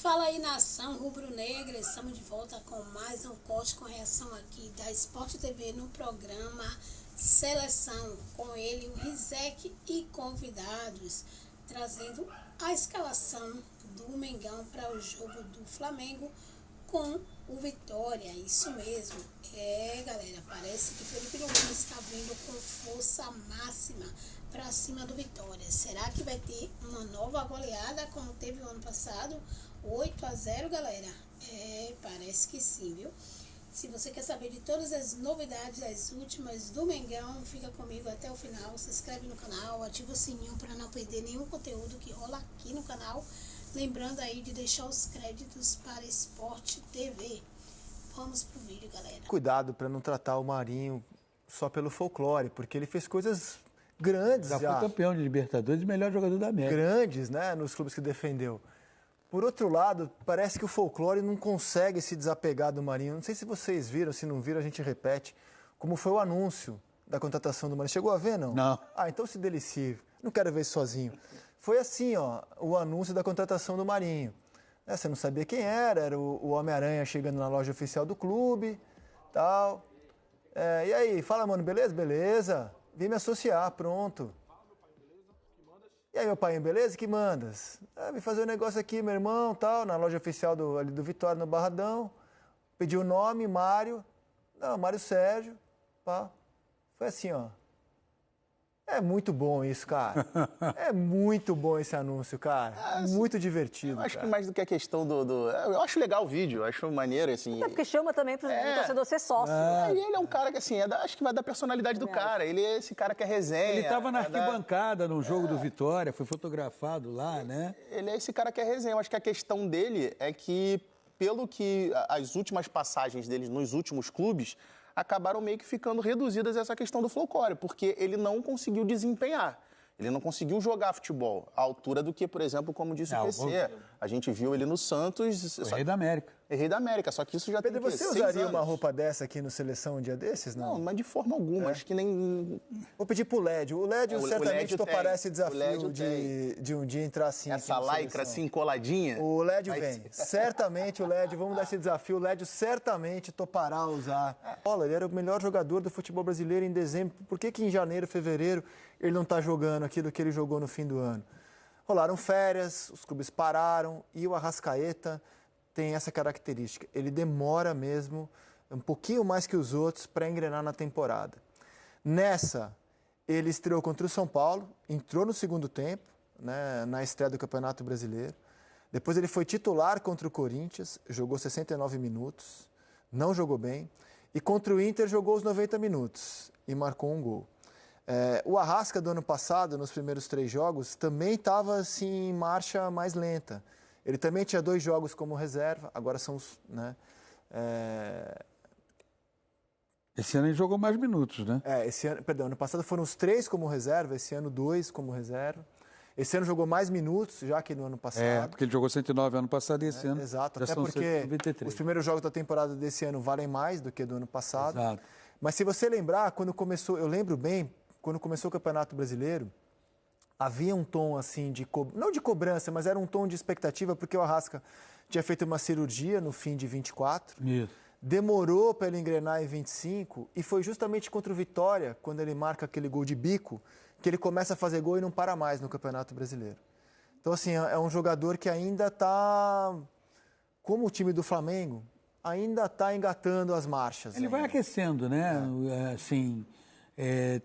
Fala aí, nação rubro-negra, estamos de volta com mais um corte com reação aqui da Sport TV no programa Seleção, com ele, o Rizek e convidados, trazendo a escalação do Mengão para o jogo do Flamengo com o Vitória. Isso mesmo, galera, parece que Felipe Luiz está vindo com força máxima para cima do Vitória. Será que vai ter uma nova goleada como teve o ano passado? 8-0, galera? Parece que sim, viu? Se você quer saber de todas as novidades, as últimas do Mengão, fica comigo até o final. Se inscreve no canal, ativa o sininho para não perder nenhum conteúdo que rola aqui no canal. Lembrando aí de deixar os créditos para Sport TV. Vamos pro vídeo, galera. Cuidado para não tratar o Marinho só pelo folclore, porque ele fez coisas grandes. Já foi campeão de Libertadores e melhor jogador da América. Grandes, né, nos clubes que defendeu. Por outro lado, parece que o folclore não consegue se desapegar do Marinho. Não sei se vocês viram, se não viram, a gente repete. Como foi o anúncio da contratação do Marinho. Chegou a ver, não? Não. Então se delicie. Não quero ver isso sozinho. Foi assim, ó, o anúncio da contratação do Marinho. Você não sabia quem era o Homem-Aranha chegando na loja oficial do clube, tal. E aí, fala, mano, beleza? Beleza. Vim me associar, pronto. E aí, meu pai, beleza? Que mandas? Vim fazer um negócio aqui, meu irmão, tal, na loja oficial ali do Vitória, no Barradão. Pedi o nome, Mário. Não, Mário Sérgio. Pá. Foi assim, ó. É muito bom isso, cara. É muito bom esse anúncio, cara. Muito divertido. Eu acho que mais do que a questão eu acho legal o vídeo, eu acho maneiro, assim. É porque chama também para o torcedor ser sócio. E ele é um cara que, assim, acho que vai dar personalidade do cara. Ele é esse cara que é resenha. Ele estava na arquibancada no jogo do Vitória, foi fotografado lá, né? Ele é esse cara que é resenha. Eu acho que a questão dele é que, pelo que as últimas passagens dele nos últimos clubes, acabaram meio que ficando reduzidas a essa questão do folclore, porque ele não conseguiu desempenhar. Ele não conseguiu jogar futebol à altura do que, por exemplo, como disse o PC. A gente viu ele no Santos... O Rei da América. Rei da América, só que isso já Pedro, tem você 6 usaria anos. uma roupa dessa aqui no Seleção um dia desses, não? Não, mas de forma alguma, acho que nem... Vou pedir pro Lédio. O Lédio certamente topará esse O desafio Lédio de um dia entrar assim. Essa lycra assim, coladinha. O Lédio vem. Certamente o Lédio, vamos dar esse desafio, o Lédio certamente topará usar. Olha, ele era o melhor jogador do futebol brasileiro em dezembro. Por que em janeiro, fevereiro, ele não está jogando aquilo que ele jogou no fim do ano? Rolaram férias, os clubes pararam e o Arrascaeta tem essa característica. Ele demora mesmo, um pouquinho mais que os outros, para engrenar na temporada. Nessa, ele estreou contra o São Paulo, entrou no segundo tempo, né, na estreia do Campeonato Brasileiro. Depois ele foi titular contra o Corinthians, jogou 69 minutos, não jogou bem. E contra o Inter jogou os 90 minutos e marcou um gol. O Arrasca do ano passado, nos primeiros 3 jogos, também estava assim, em marcha mais lenta. Ele também tinha 2 jogos como reserva, agora são os... Né, Esse ano ele jogou mais minutos, né? Ano passado foram os 3 como reserva, esse ano 2 como reserva. Esse ano jogou mais minutos, já que no ano passado. Porque ele jogou 109 ano passado e esse ano exato, já até são porque 93. Os primeiros jogos da temporada desse ano valem mais do que do ano passado. Exato. Mas se você lembrar, quando começou, eu lembro bem, quando começou o Campeonato Brasileiro, havia um tom assim não de cobrança, mas era um tom de expectativa, porque o Arrasca tinha feito uma cirurgia no fim de 24. Isso. Demorou para ele engrenar em 25 e foi justamente contra o Vitória, quando ele marca aquele gol de bico, que ele começa a fazer gol e não para mais no Campeonato Brasileiro. Então, assim, é um jogador que ainda está, como o time do Flamengo, ainda está engatando as marchas. Ele vai aquecendo, né? Assim,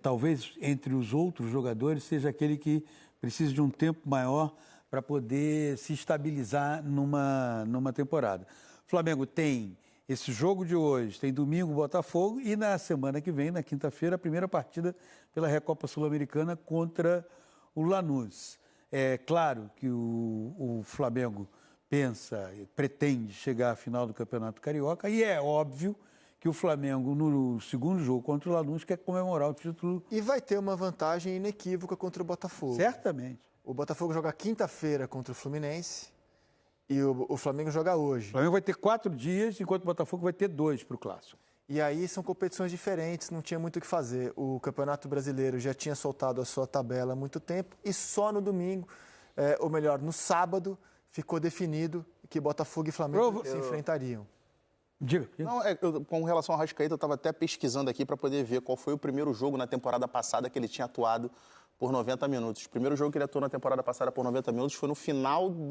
talvez entre os outros jogadores seja aquele que precisa de um tempo maior para poder se estabilizar numa temporada. O Flamengo tem esse jogo de hoje, tem domingo Botafogo e na semana que vem, na quinta-feira, a primeira partida pela Recopa Sul-Americana contra o Lanús. É claro que o Flamengo pensa e pretende chegar à final do Campeonato Carioca e é óbvio que o Flamengo, no segundo jogo contra o Lanús, quer comemorar o título. E vai ter uma vantagem inequívoca contra o Botafogo. Certamente. O Botafogo joga quinta-feira contra o Fluminense e o Flamengo joga hoje. O Flamengo vai ter 4 dias, enquanto o Botafogo vai ter 2 para o Clássico. E aí são competições diferentes, não tinha muito o que fazer. O Campeonato Brasileiro já tinha soltado a sua tabela há muito tempo e só no domingo, ou melhor, no sábado, ficou definido que Botafogo e Flamengo se enfrentariam. Diga. Não, com relação ao Arrascaeta, eu estava até pesquisando aqui para poder ver qual foi o primeiro jogo na temporada passada que ele tinha atuado por 90 minutos. O primeiro jogo que ele atuou na temporada passada por 90 minutos foi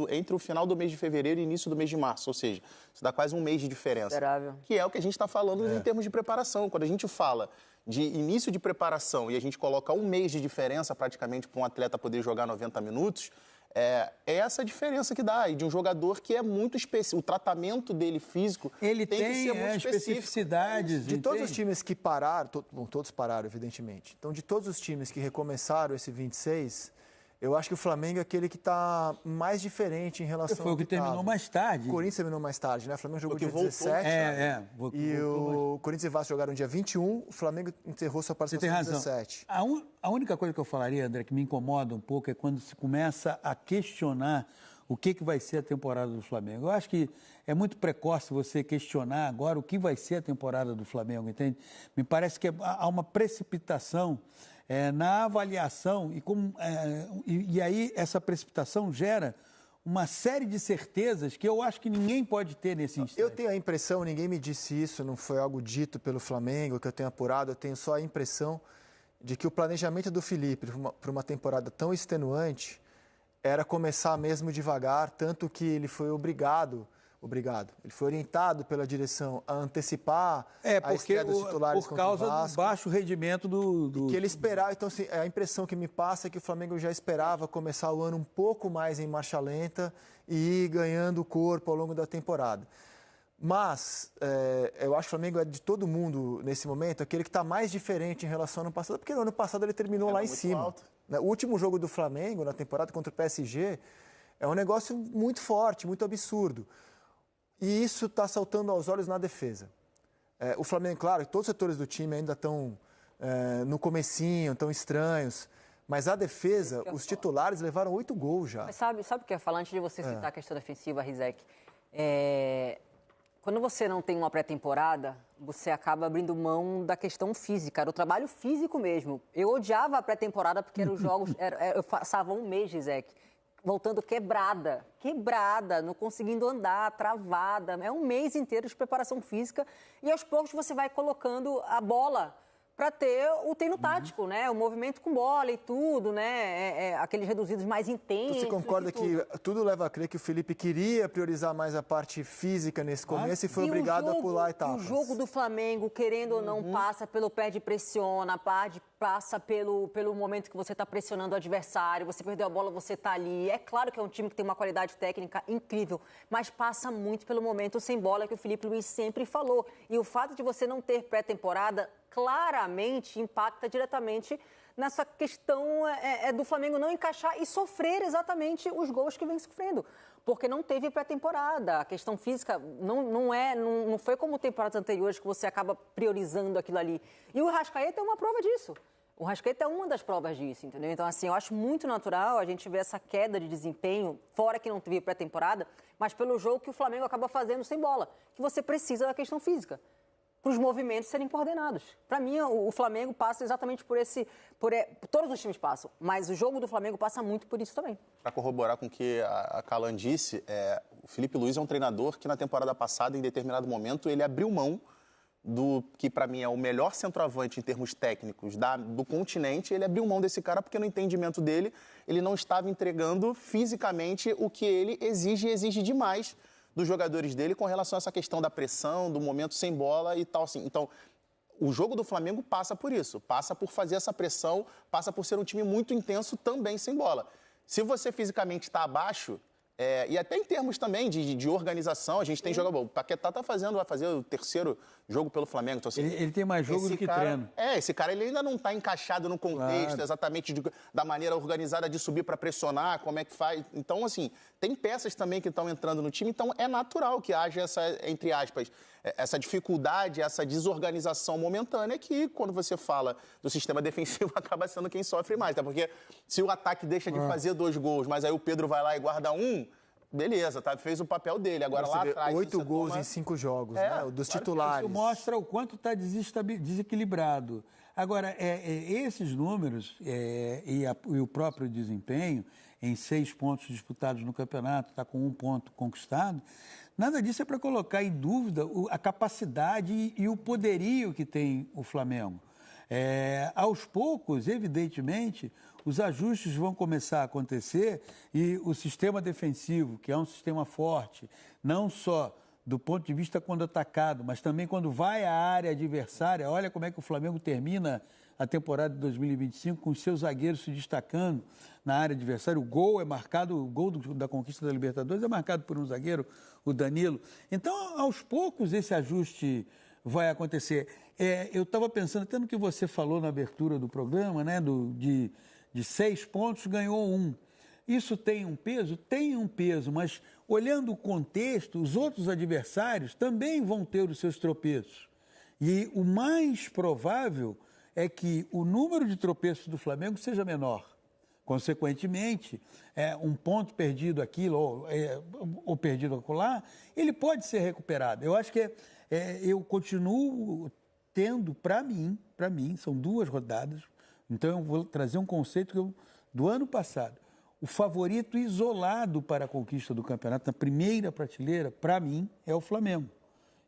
entre o final do mês de fevereiro e início do mês de março, ou seja, isso dá quase um mês de diferença. Considerável. Que é o que a gente está falando em termos de preparação. Quando a gente fala de início de preparação e a gente coloca um mês de diferença praticamente para um atleta poder jogar 90 minutos, é essa a diferença que dá. E de um jogador que é muito específico. O tratamento dele físico Ele tem que ser muito específico. especificidades. De todos os times que pararam, todos pararam, evidentemente. Então, de todos os times que recomeçaram esse 26, eu acho que o Flamengo é aquele que está mais diferente em relação Foi o que terminou mais tarde. O Corinthians terminou mais tarde, né? O Flamengo jogou dia voltou. 17. E o Corinthians e Vasco jogaram dia 21. O Flamengo encerrou sua participação dia 17. A única coisa que eu falaria, André, que me incomoda um pouco é quando se começa a questionar o que vai ser a temporada do Flamengo. Eu acho que é muito precoce você questionar agora o que vai ser a temporada do Flamengo, entende? Me parece que há uma precipitação na avaliação e aí essa precipitação gera uma série de certezas que eu acho que ninguém pode ter nesse instante. Eu tenho a impressão, ninguém me disse isso, não foi algo dito pelo Flamengo, que eu tenho apurado, eu tenho só a impressão de que o planejamento do Felipe para uma temporada tão extenuante era começar mesmo devagar, tanto que ele foi obrigado, ele foi orientado pela direção a antecipar a estreia dos titulares por causa do baixo rendimento do... Que ele esperava, então assim, a impressão que me passa é que o Flamengo já esperava começar o ano um pouco mais em marcha lenta e ir ganhando corpo ao longo da temporada. Mas eu acho que o Flamengo é de todo mundo, nesse momento, aquele que está mais diferente em relação ao ano passado, porque no ano passado ele terminou lá em cima. Alto. O último jogo do Flamengo, na temporada contra o PSG, é um negócio muito forte, muito absurdo. E isso está saltando aos olhos na defesa. O Flamengo, claro, todos os setores do time ainda estão no comecinho, estão estranhos. Mas a defesa, os titulares levaram 8 gols já. Mas sabe o que eu ia falar antes de você citar a questão defensiva, Rizek? Quando você não tem uma pré-temporada, você acaba abrindo mão da questão física, era o trabalho físico mesmo. Eu odiava a pré-temporada porque eram os jogos, eu passava um mês, Rizek, voltando quebrada, não conseguindo andar, travada. É um mês inteiro de preparação física e aos poucos você vai colocando a bola para ter o treino tático, né? O movimento com bola e tudo, né? Aqueles reduzidos mais intensos. Você concorda que tudo leva a crer que o Felipe queria priorizar mais a parte física nesse começo e foi obrigado a pular etapas? O jogo do Flamengo, querendo ou não, passa pelo pé de pressiona, passa pelo momento que você está pressionando o adversário, você perdeu a bola, você está ali. É claro que é um time que tem uma qualidade técnica incrível, mas passa muito pelo momento sem bola que o Felipe Luiz sempre falou. E o fato de você não ter pré-temporada claramente impacta diretamente nessa questão do Flamengo não encaixar e sofrer exatamente os gols que vem sofrendo. Porque não teve pré-temporada. A questão física não foi como temporadas anteriores que você acaba priorizando aquilo ali. E o Arrascaeta é uma prova disso. O Arrascaeta é uma das provas disso, entendeu? Então, assim, eu acho muito natural a gente ver essa queda de desempenho, fora que não teve pré-temporada, mas pelo jogo que o Flamengo acaba fazendo sem bola, que você precisa da questão física, para os movimentos serem coordenados. Para mim, o Flamengo passa exatamente todos os times passam, mas o jogo do Flamengo passa muito por isso também. Para corroborar com o que a Calan disse, o Felipe Luiz é um treinador que na temporada passada, em determinado momento, ele abriu mão do que para mim é o melhor centroavante em termos técnicos do continente. Ele abriu mão desse cara porque no entendimento dele, ele não estava entregando fisicamente o que ele exige demais dos jogadores dele com relação a essa questão da pressão, do momento sem bola e tal, assim. Então, o jogo do Flamengo passa por isso, passa por fazer essa pressão, passa por ser um time muito intenso também sem bola. Se você fisicamente está abaixo, e até em termos também de organização, a gente tem jogador. O Paquetá vai fazer o terceiro jogo pelo Flamengo. Então, assim, ele tem mais jogo do que treino. Esse cara ele ainda não está encaixado no contexto exatamente da maneira organizada de subir para pressionar, como é que faz. Então, assim, tem peças também que estão entrando no time, então é natural que haja essa, entre aspas, essa dificuldade, essa desorganização momentânea que, quando você fala do sistema defensivo, acaba sendo quem sofre mais. Tá? Porque se o ataque deixa de fazer 2 gols, mas aí o Pedro vai lá e guarda 1, beleza, tá? Fez o papel dele. Agora lá atrás... 8 gols em 5 jogos, né? Dos titulares. Isso mostra o quanto está desequilibrado. Agora, esses números e o próprio desempenho, em 6 pontos disputados no campeonato, está com 1 ponto conquistado. Nada disso é para colocar em dúvida a capacidade e o poderio que tem o Flamengo. Aos poucos, evidentemente, os ajustes vão começar a acontecer e o sistema defensivo, que é um sistema forte, não só do ponto de vista quando atacado, mas também quando vai à área adversária. Olha como é que o Flamengo termina a temporada de 2025 com os seus zagueiros se destacando na área adversária. O gol é marcado, o gol da conquista da Libertadores é marcado por um zagueiro, o Danilo. Então, aos poucos, esse ajuste vai acontecer. Eu estava pensando, até no que você falou na abertura do programa, né, de 6 pontos, ganhou 1. Isso tem um peso? Tem um peso, mas olhando o contexto, os outros adversários também vão ter os seus tropeços. E o mais provável é que o número de tropeços do Flamengo seja menor. Consequentemente, um ponto perdido aqui ou perdido acolá, ele pode ser recuperado. Eu acho que eu continuo tendo, para mim, são 2 rodadas, então eu vou trazer um conceito do ano passado. O favorito isolado para a conquista do campeonato, na primeira prateleira, para mim, é o Flamengo.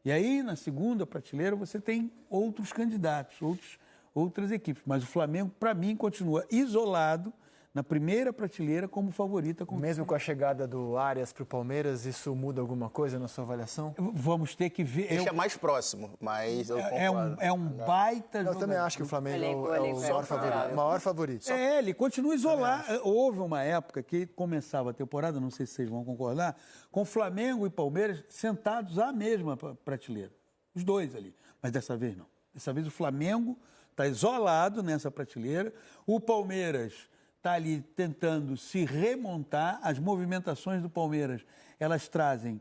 E aí, na segunda prateleira, você tem outros candidatos, outras equipes. Mas o Flamengo, para mim, continua isolado na primeira prateleira como favorita. Mesmo com a chegada do Arias para o Palmeiras, isso muda alguma coisa na sua avaliação? Vamos ter que ver. Deixa mais próximo, mas eu concordo. É um baita jogador. Eu também acho que o Flamengo é o maior favorito. Ele continua isolado. Houve uma época que começava a temporada, não sei se vocês vão concordar, com Flamengo e Palmeiras sentados à mesma prateleira. Os dois ali. Mas dessa vez não. Dessa vez o Flamengo está isolado nessa prateleira. O Palmeiras está ali tentando se remontar. As movimentações do Palmeiras, elas trazem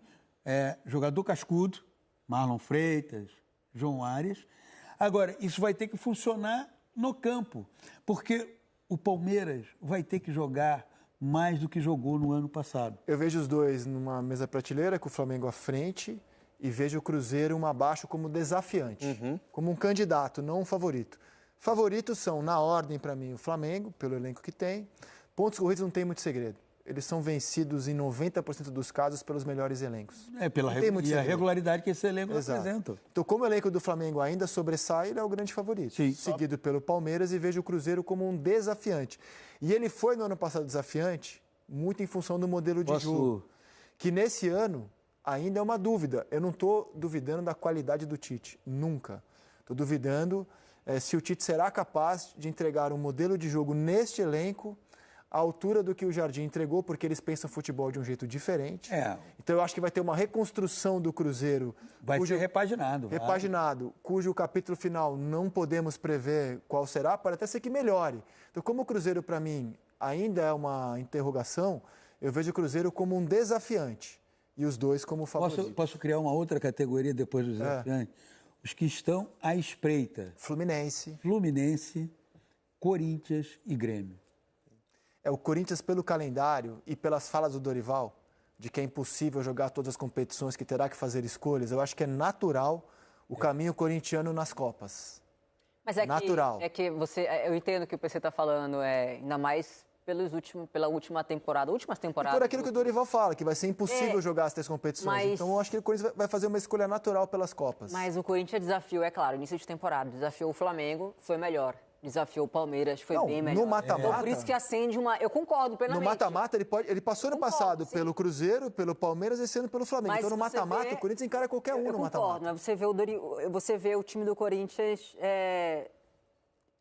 jogador cascudo, Marlon Freitas, João Arias. Agora, isso vai ter que funcionar no campo, porque o Palmeiras vai ter que jogar mais do que jogou no ano passado. Eu vejo os dois numa mesa prateleira, com o Flamengo à frente, e vejo o Cruzeiro um abaixo como desafiante, como um candidato, não um favorito. Favoritos são, na ordem, para mim, o Flamengo, pelo elenco que tem. Pontos corridos não tem muito segredo. Eles são vencidos em 90% dos casos pelos melhores elencos. A regularidade que esse elenco apresenta. Então, como o elenco do Flamengo ainda sobressai, ele é o grande favorito. Sim. Seguido pelo Palmeiras, e vejo o Cruzeiro como um desafiante. E ele foi, no ano passado, desafiante, muito em função do modelo de jogo. Que nesse ano ainda é uma dúvida. Eu não estou duvidando da qualidade do Tite. Nunca. Estou duvidando se o Tite será capaz de entregar um modelo de jogo neste elenco à altura do que o Jardim entregou, porque eles pensam futebol de um jeito diferente. Então eu acho que vai ter uma reconstrução do Cruzeiro. Vai ser repaginado. Cujo capítulo final não podemos prever qual será, pode até ser que melhore. Então, como o Cruzeiro, para mim, ainda é uma interrogação, eu vejo o Cruzeiro como um desafiante e os dois como favoritos. Posso criar uma outra categoria depois dos desafiantes? Os que estão à espreita. Fluminense, Corinthians e Grêmio. O Corinthians, pelo calendário e pelas falas do Dorival, de que é impossível jogar todas as competições, que terá que fazer escolhas, eu acho que é natural o caminho corintiano nas Copas. Mas natural. Eu entendo o que o PC está falando, ainda mais pela última temporada. E por aquilo que o Dorival fala, que vai ser impossível jogar as 3 competições. Então, eu acho que o Corinthians vai fazer uma escolha natural pelas Copas. Mas o Corinthians desafiou, é claro, início de temporada. Desafiou o Flamengo, foi melhor. Desafiou o Palmeiras, foi bem melhor. No mata-mata... Então, por isso que acende uma... Eu concordo plenamente. No mata-mata, ele passou no passado pelo Cruzeiro, pelo Palmeiras, esse ano pelo Flamengo. Então, no mata-mata, o Corinthians encara qualquer um no mata-mata. Mas você vê o time do Corinthians...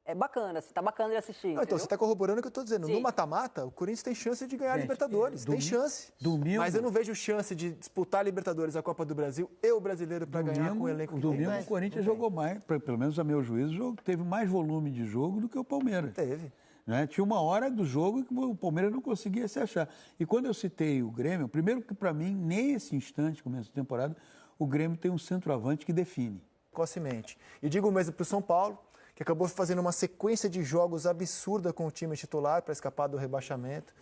É bacana, tá bacana de assistir. Então, você está corroborando o que eu estou dizendo. Sim. No mata-mata, o Corinthians tem chance de ganhar a Libertadores. Tem chance. Mas eu não vejo chance de disputar a Libertadores, a Copa do Brasil e o Brasileiro para ganhar com o elenco que tem. Domingo o Corinthians jogou mais, pelo menos a meu juízo, teve mais volume de jogo do que o Palmeiras. Teve. Né? Tinha uma hora do jogo que o Palmeiras não conseguia se achar. E quando eu citei o Grêmio, primeiro que para mim, nesse instante, começo da temporada, o Grêmio tem um centroavante que define. Cocemente. E digo mesmo para o São Paulo, que acabou fazendo uma sequência de jogos absurda com o time titular para escapar do rebaixamento.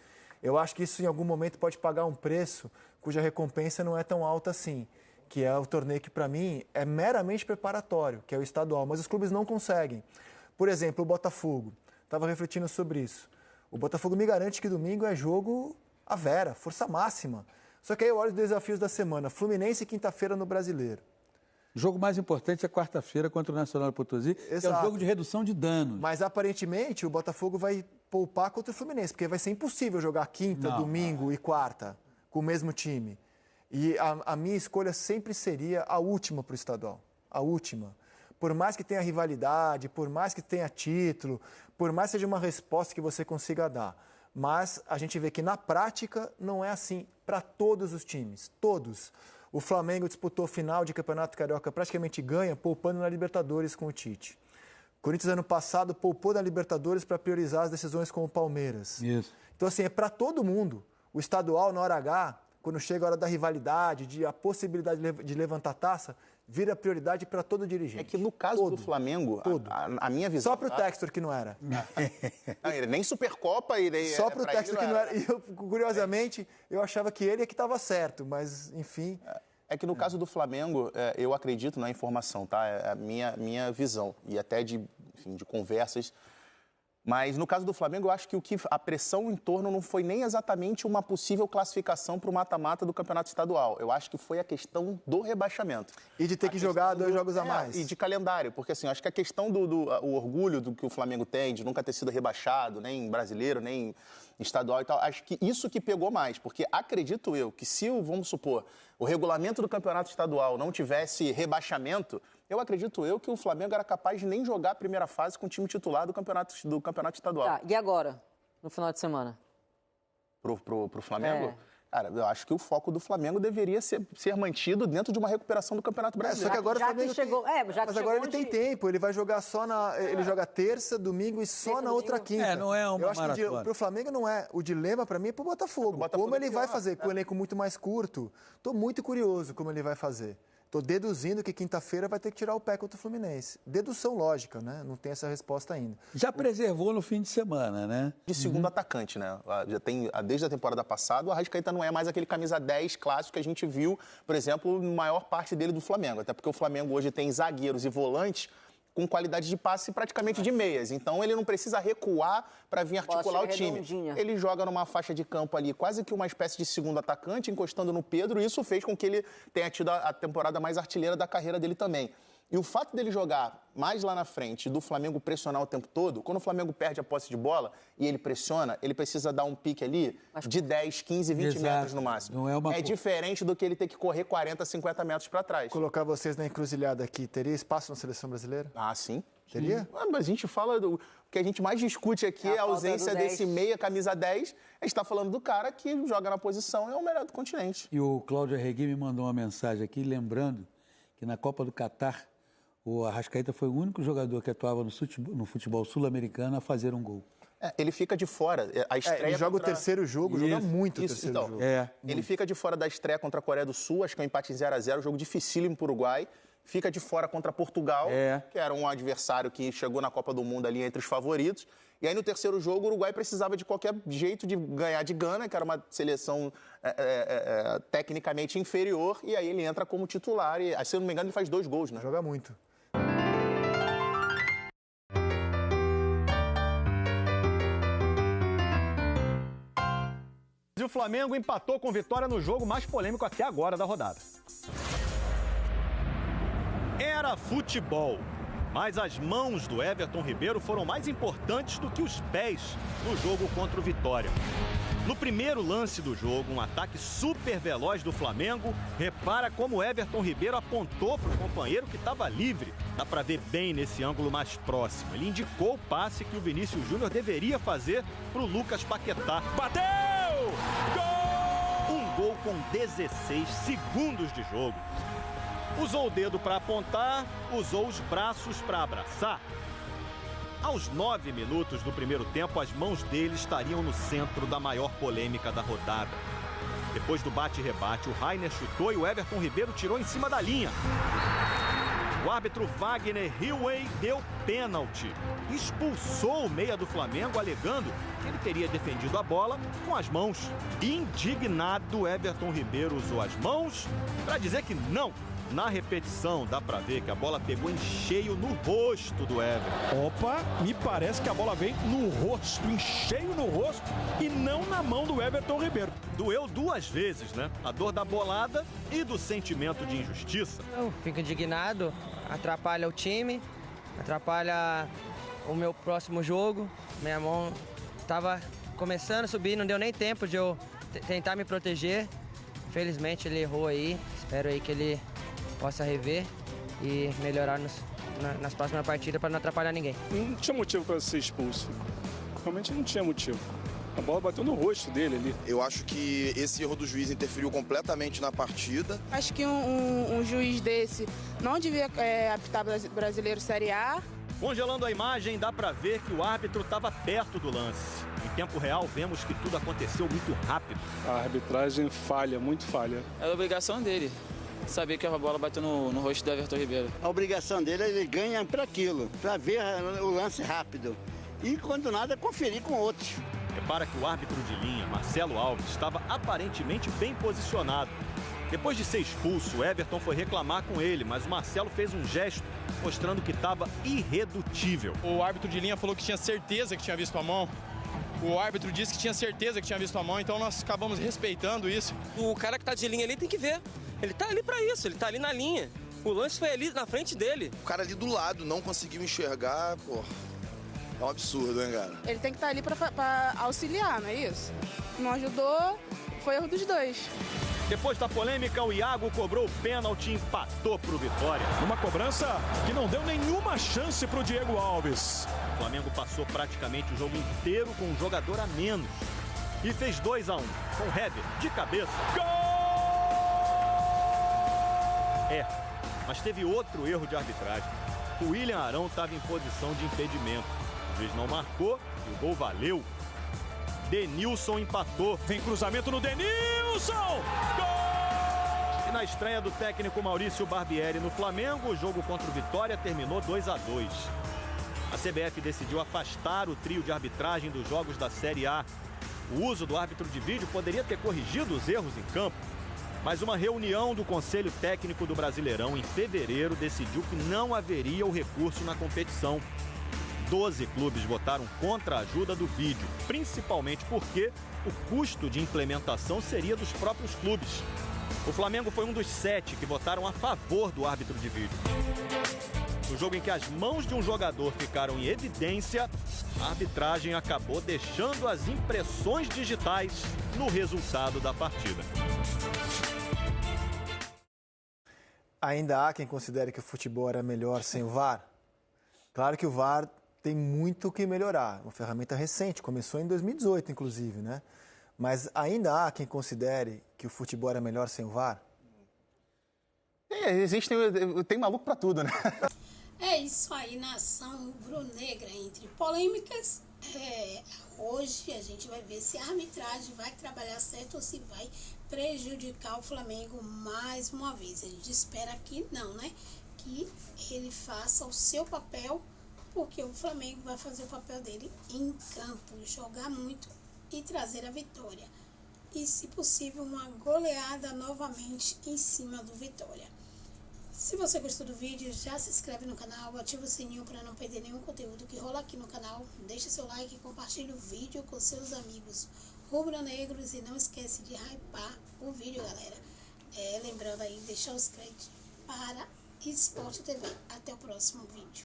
Eu acho que isso, em algum momento, pode pagar um preço cuja recompensa não é tão alta assim, que é o torneio que, para mim, é meramente preparatório, que é o estadual, mas os clubes não conseguem. Por exemplo, o Botafogo, estava refletindo sobre isso. O Botafogo me garante que domingo é jogo à vera, força máxima. Só que aí eu olho os desafios da semana. Fluminense e quinta-feira no Brasileiro. O jogo mais importante é quarta-feira contra o Nacional do Potosí, que é um jogo de redução de danos. Mas aparentemente o Botafogo vai poupar contra o Fluminense, porque vai ser impossível jogar quinta, domingo e quarta com o mesmo time. E a minha escolha sempre seria a última para o estadual. A última. Por mais que tenha rivalidade, por mais que tenha título, por mais que seja uma resposta que você consiga dar. Mas a gente vê que na prática não é assim para todos os times. Todos. O Flamengo disputou final de Campeonato Carioca, praticamente ganha, poupando na Libertadores com o Tite. O Corinthians, ano passado, poupou na Libertadores para priorizar as decisões com o Palmeiras. Isso. Então, assim, é para todo mundo. O estadual, na hora H, quando chega a hora da rivalidade, a possibilidade de levantar taça, vira prioridade para todo dirigente. É que no caso do Flamengo, a minha visão... Só para o Textor que não era. Não, ele nem Supercopa... Só para o Textor que não era. E eu, curiosamente, eu achava que ele é que estava certo, mas, enfim... É que no caso do Flamengo, eu acredito na informação, tá? É a minha visão, e até de conversas. Mas no caso do Flamengo, eu acho que a pressão em torno não foi nem exatamente uma possível classificação para o mata-mata do campeonato estadual. Eu acho que foi a questão do rebaixamento. E de ter que jogar 2 jogos a mais. E de calendário, porque assim, acho que a questão o orgulho do que o Flamengo tem, de nunca ter sido rebaixado, nem brasileiro, nem estadual e tal, acho que isso que pegou mais, porque acredito eu que se, vamos supor, o regulamento do campeonato estadual não tivesse rebaixamento, eu acredito eu que o Flamengo era capaz de nem jogar a primeira fase com o time titular do campeonato estadual. Tá, e agora, no final de semana? Pro Flamengo? Cara, eu acho que o foco do Flamengo deveria ser mantido dentro de uma recuperação do Campeonato Brasileiro. Só que agora já o Flamengo que chegou, mas agora ele tem tempo, ele vai jogar só ele joga terça, domingo e só na outra quinta. Não é uma maratona. Eu acho que pro Flamengo não é. O dilema para mim é pro Botafogo. Como ele vai fazer com o elenco muito mais curto? Tô muito curioso como ele vai fazer. Estou deduzindo que quinta-feira vai ter que tirar o pé contra o Fluminense. Dedução lógica, né? Não tem essa resposta ainda. Já preservou no fim de semana, né? De segundo atacante, né? Já tem, desde a temporada passada, o Arrascaeta não é mais aquele camisa 10 clássico que a gente viu, por exemplo, na maior parte dele do Flamengo. Até porque o Flamengo hoje tem zagueiros e volantes com qualidade de passe praticamente de meias. Então, ele não precisa recuar para vir articular o time. Ele joga numa faixa de campo ali, quase que uma espécie de segundo atacante, encostando no Pedro, e isso fez com que ele tenha tido a temporada mais artilheira da carreira dele também. E o fato dele jogar mais lá na frente, do Flamengo pressionar o tempo todo, quando o Flamengo perde a posse de bola e ele pressiona, ele precisa dar um pique ali de 10, 15, 20 metros no máximo. Não é diferente do que ele ter que correr 40, 50 metros para trás. Colocar vocês na encruzilhada aqui, teria espaço na seleção brasileira? Ah, sim. Teria? Mas a gente fala o que a gente mais discute aqui é a ausência desse meia, camisa 10. A gente está falando do cara que joga na posição e é o melhor do continente. E o Cláudio Arregui me mandou uma mensagem aqui, lembrando que na Copa do Catar, o Arrascaeta foi o único jogador que atuava no futebol sul-americano a fazer um gol. Ele fica de fora. A estreia ele joga o terceiro jogo, joga muito o terceiro jogo. Ele fica de fora da estreia contra a Coreia do Sul, acho que é um empate em 0-0, jogo dificílimo para o Uruguai. Fica de fora contra Portugal, que era um adversário que chegou na Copa do Mundo ali entre os favoritos. E aí no terceiro jogo o Uruguai precisava de qualquer jeito de ganhar de Gana, que era uma seleção tecnicamente inferior, e aí ele entra como titular e, se eu não me engano, ele faz 2 gols, né? Joga muito. E o Flamengo empatou com vitória no jogo mais polêmico até agora da rodada. Era futebol, mas as mãos do Everton Ribeiro foram mais importantes do que os pés no jogo contra o Vitória. No primeiro lance do jogo, um ataque super veloz do Flamengo, repara como o Everton Ribeiro apontou para o companheiro que estava livre. Dá para ver bem nesse ângulo mais próximo. Ele indicou o passe que o Vinícius Júnior deveria fazer para o Lucas Paquetá. Bateu! Gol! Um gol com 16 segundos de jogo. Usou o dedo para apontar, usou os braços para abraçar. Aos 9 minutos do primeiro tempo, as mãos dele estariam no centro da maior polêmica da rodada. Depois do bate-rebate, o Rainer chutou e o Everton Ribeiro tirou em cima da linha. O árbitro Wagner Hillway deu pênalti. Expulsou o meia do Flamengo, alegando que ele teria defendido a bola com as mãos. Indignado, Everton Ribeiro usou as mãos para dizer que não. Na repetição, dá pra ver que a bola pegou em cheio no rosto do Everton. Opa, me parece que a bola vem no rosto, em cheio no rosto e não na mão do Everton Ribeiro. Doeu duas vezes, né? A dor da bolada e do sentimento de injustiça. Eu fico indignado, atrapalha o time, atrapalha o meu próximo jogo. Minha mão estava começando a subir, não deu nem tempo de eu tentar me proteger. Infelizmente ele errou aí, espero aí que ele possa rever e melhorar nas próximas partidas para não atrapalhar ninguém. Não tinha motivo para ser expulso. Realmente não tinha motivo. A bola bateu no rosto dele ali. Eu acho que esse erro do juiz interferiu completamente na partida. Acho que um juiz desse não devia apitar Brasileiro Série A. Congelando a imagem, dá pra ver que o árbitro estava perto do lance. Em tempo real, vemos que tudo aconteceu muito rápido. A arbitragem falha, muito falha. É a obrigação dele. Saber que a bola bateu no rosto do Everton Ribeiro. A obrigação dele, ele ganha para aquilo, para ver o lance rápido. E quando nada, conferir com outros. Repara que o árbitro de linha, Marcelo Alves, estava aparentemente bem posicionado. Depois de ser expulso, o Everton foi reclamar com ele, mas o Marcelo fez um gesto mostrando que estava irredutível. O árbitro de linha falou que tinha certeza que tinha visto a mão. O árbitro disse que tinha certeza que tinha visto a mão, então nós acabamos respeitando isso. O cara que tá de linha ali tem que ver. Ele tá ali pra isso, ele tá ali na linha. O lance foi ali na frente dele. O cara ali do lado não conseguiu enxergar, pô. É um absurdo, hein, cara? Ele tem que estar ali pra auxiliar, não é isso? Não ajudou, foi erro dos dois. Depois da polêmica, o Iago cobrou o pênalti e empatou pro Vitória. Uma cobrança que não deu nenhuma chance pro Diego Alves. O Flamengo passou praticamente o jogo inteiro com um jogador a menos. E fez 2-1, com o Hever de cabeça. Gol! Mas teve outro erro de arbitragem. O William Arão estava em posição de impedimento. O juiz não marcou e o gol valeu. Denilson empatou. Vem cruzamento no Denilson! Gol! E na estreia do técnico Maurício Barbieri no Flamengo, o jogo contra o Vitória terminou 2-2. A CBF decidiu afastar o trio de arbitragem dos jogos da Série A. O uso do árbitro de vídeo poderia ter corrigido os erros em campo. Mas uma reunião do Conselho Técnico do Brasileirão em fevereiro decidiu que não haveria o recurso na competição. 12 clubes votaram contra a ajuda do vídeo, principalmente porque o custo de implementação seria dos próprios clubes. O Flamengo foi um dos 7 que votaram a favor do árbitro de vídeo. No jogo em que as mãos de um jogador ficaram em evidência, a arbitragem acabou deixando as impressões digitais no resultado da partida. Ainda há quem considere que o futebol era melhor sem o VAR? Claro que o VAR tem muito o que melhorar. Uma ferramenta recente, começou em 2018, inclusive, né? Mas ainda há quem considere que o futebol era melhor sem o VAR? Tem maluco para tudo, né? É isso aí, nação rubro-negra. Entre polêmicas, hoje a gente vai ver se a arbitragem vai trabalhar certo ou se vai prejudicar o Flamengo mais uma vez. A gente espera que não, né? Que ele faça o seu papel, porque o Flamengo vai fazer o papel dele em campo, jogar muito e trazer a vitória. E, se possível, uma goleada novamente em cima do Vitória. Se você gostou do vídeo, já se inscreve no canal, ativa o sininho para não perder nenhum conteúdo que rola aqui no canal. Deixa seu like e compartilhe o vídeo com seus amigos rubro-negros e não esquece de hypar o vídeo, galera. Lembrando aí, deixar os créditos para Esporte TV. Até o próximo vídeo.